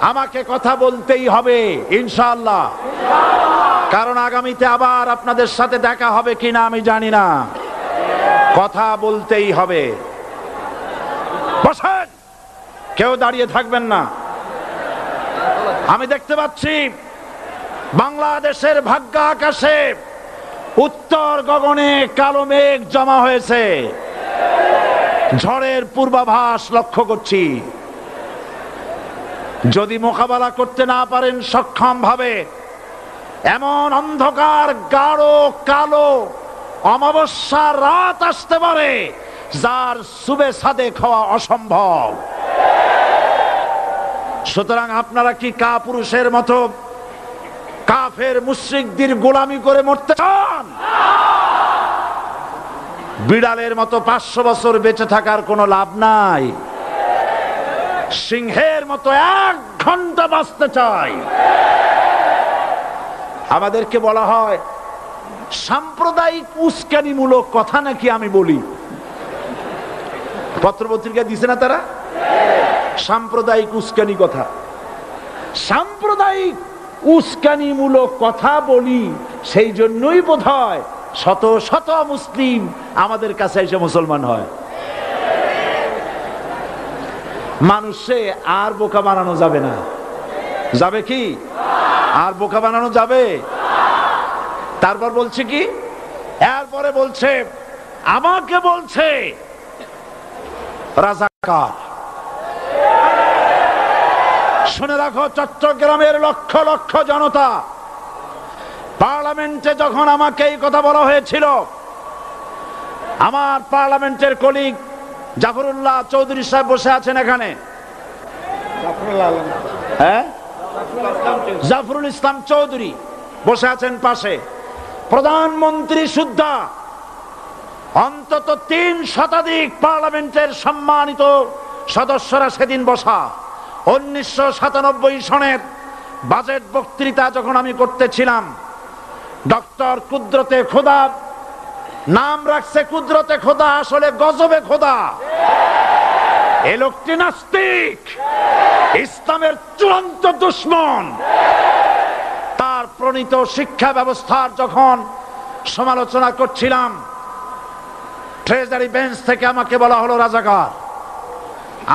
আমাকে কথা বলতেই হবে ইনশাআল্লাহ, কারণ আগামীতে আবার আপনাদের সাথে দেখা হবে কিনা আমি জানি না। কথা বলতেই হবে। বসেন, কেউ দাঁড়িয়ে থাকবেন না। আমি দেখতে পাচ্ছি বাংলাদেশের ভাগ্য আকাশে উত্তর গগনে কালো মেঘ জমা হয়েছে, ঝড়ের পূর্বাভাস লক্ষ্য করছি। যদি মোকাবেলা করতে না পারেন সক্ষম ভাবে, এমন অন্ধকার গাঢ় কালো অমাবস্যার রাত আসতে পারে যার সুবে সাদেক হওয়া অসম্ভব। সুতরাং আপনারা কি কাপুরুষের মতো কাফের মুশরিকদের গোলামি করে মরতে চান? বিড়ালের মতো 500 বছর বেঁচে থাকার কোনো লাভ নাই। সিংহের মতো 1 ঘন্টা বাঁচতে চাই। আমাদেরকে বলা হয় সাম্প্রদায়িক উস্কানিমূলক কথা নাকি আমি বলি। পত্রপত্রিকা দিছে না তারা? সাম্প্রদায়িক উস্কানি কথা, সাম্প্রদায়িক উস্কানিমূলক কথা বলি। সেই জন্যই বোধহয় শত শত মুসলিম আমাদের কাছে এসে মুসলমান হয়। মানুষে আর বোকা বানানো যাবে না। যাবে কি? আর বোকা বানানো যাবে? তারপর বলছে কি? এরপরে বলছে আমাকে বলছে রাজাকার। শুনে রাখো চট্টগ্রামের লক্ষ লক্ষ জনতা, পার্লামেন্টে যখন আমাকে এই কথা বলা হয়েছিল, আমার পার্লামেন্টের কলিগ জাফরুল্লাহ চৌধুরী সাহেব বসে আছেন এখানে, হ্যাঁ, জাফরুল ইসলাম চৌধুরী বসে আছেন পাশে, প্রধানমন্ত্রী সুদ্ধা, অন্তত 3 শতাধিক পার্লামেন্টের সম্মানিত সদস্যরা সেদিন বসা। 1997 সনের বাজেট বক্তৃতা যখন আমি করতেছিলাম, ডক্টর কুদরতে খোদা, নাম রাখছে কুদরতে খোদা, আসলে গজবে খোদা। এ লোকটি নাস্তিক, ইসলামের চূড়ান্ত দুশমন। তার প্রণীত শিক্ষা ব্যবস্থার যখন সমালোচনা করছিলাম, ট্রেজারি বেঞ্চ থেকে আমাকে বলা হলো রাজাকার।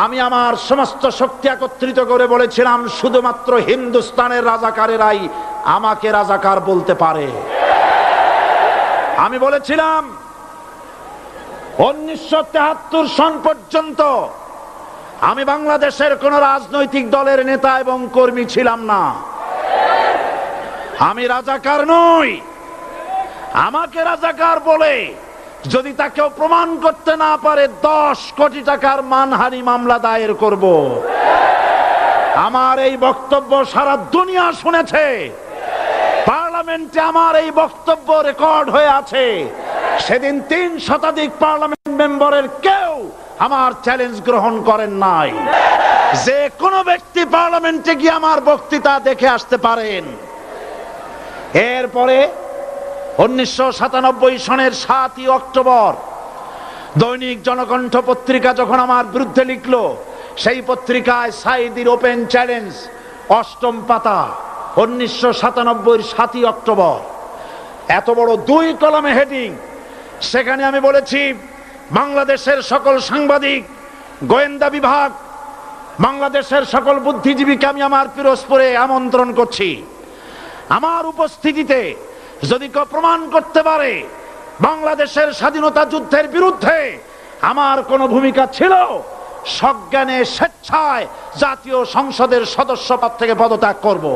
আমি আমার সমস্ত শক্তি একত্রিত করে বলেছিলাম শুধুমাত্র হিন্দুস্তানের রাজাকারেরাই আমাকে রাজাকার বলতে পারে। আমি বলেছিলাম 1973 সন পর্যন্ত আমি বাংলাদেশের কোন রাজনৈতিক দলের নেতা এবং কর্মী ছিলাম না। আমি রাজাকার নই। আমাকে রাজাকার বলে যদি তাকেও প্রমাণ করতে না পারে 10 কোটি টাকার মানহানি মামলা দায়ের করব। আমার এই বক্তব্য সারা দুনিয়া শুনেছে। পার্লামেন্টে আমার এই বক্তব্য রেকর্ড হয়ে আছে। সেদিন 3 শতাধিক পার্লামেন্ট মেম্বারের কেউ আমার চ্যালেঞ্জ গ্রহণ করেন নাই। যে কোনো ব্যক্তি পার্লামেন্টে গিয়ে আমার বক্তৃতা দেখে আসতে পারেন। এরপরে 1997 সনের 7 অক্টোবর দৈনিক জনকণ্ঠ পত্রিকা যখন আমার বিরুদ্ধে লিখলো, সেই পত্রিকায় সাইদির ওপেন চ্যালেঞ্জ 8ম পাতা, 1997 7 অক্টোবর, এত বড় 2 কলমে হেডিং। সেখানে আমি বলেছি বাংলাদেশের সকল সাংবাদিক, গোয়েন্দা বিভাগ, বাংলাদেশের সকল বুদ্ধিজীবীকে আমি আমার পিরোজপুরে আমন্ত্রণ করছি। আমার উপস্থিতিতে যদি কেউ প্রমাণ করতে পারে বাংলাদেশের স্বাধীনতা যুদ্ধের বিরুদ্ধে আমার কোনো ভূমিকা ছিল, সজ্ঞানে স্বেচ্ছায় জাতীয় সংসদের সদস্য পদ থেকে পদত্যাগ করব।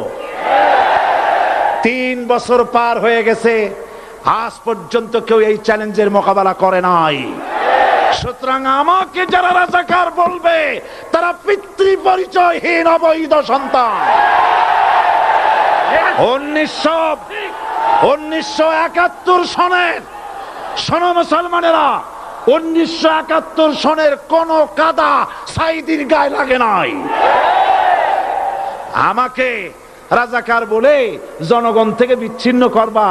3 বছর পার হয়ে গেছে, আজ পর্যন্ত কেউ এই চ্যালেঞ্জের মোকাবেলা করে নাই। সুতরাং আমাকে যারা রাজাকার বলবে তারা পিতৃ পরিচয়হীন অবৈধ সন্তান। 1971 সনের, শোনো মুসলমানেরা, 1971 সনের কোন কাদা সাইদির গায়ে লাগে নাই। আমাকে রাজাকার বলে জনগণ থেকে বিচ্ছিন্ন করবা,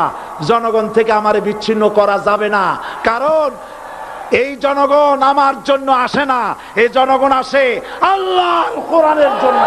জনগণ থেকে আমারে বিচ্ছিন্ন করা যাবে না। কারণ এই জনগণ আমার জন্য আসে না, এই জনগণ আসে আল্লাহর কোরআনের জন্য।